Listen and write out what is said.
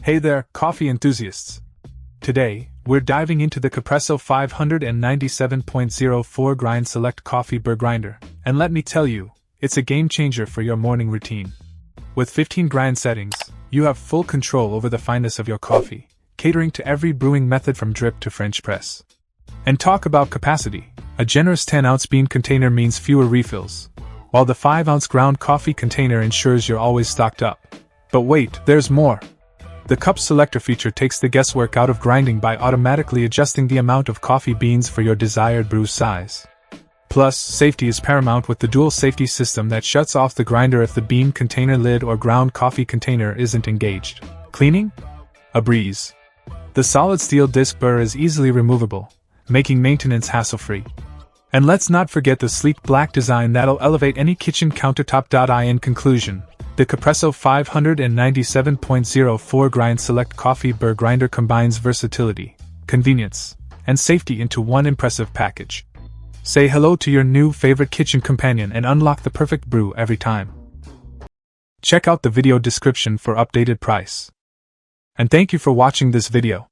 Hey there, coffee enthusiasts! Today, we're diving into the Capresso 597.04 Grind Select Coffee Burr Grinder, and let me tell you, it's a game changer for your morning routine. With 15 grind settings, you have full control over the fineness of your coffee, catering to every brewing method from drip to French press. And talk about capacity, a generous 10-ounce bean container means fewer refills, while the 5-ounce ground coffee container ensures you're always stocked up. But wait, there's more! The cup selector feature takes the guesswork out of grinding by automatically adjusting the amount of coffee beans for your desired brew size. Plus, safety is paramount with the dual safety system that shuts off the grinder if the bean container lid or ground coffee container isn't engaged. Cleaning? A breeze. The solid steel disc burr is easily removable, making maintenance hassle-free. And let's not forget the sleek black design that'll elevate any kitchen countertop. In conclusion, the Capresso 597.04 Grind Select Coffee Burr Grinder combines versatility, convenience, and safety into one impressive package. Say hello to your new favorite kitchen companion and unlock the perfect brew every time. Check out the video description for updated price. And thank you for watching this video.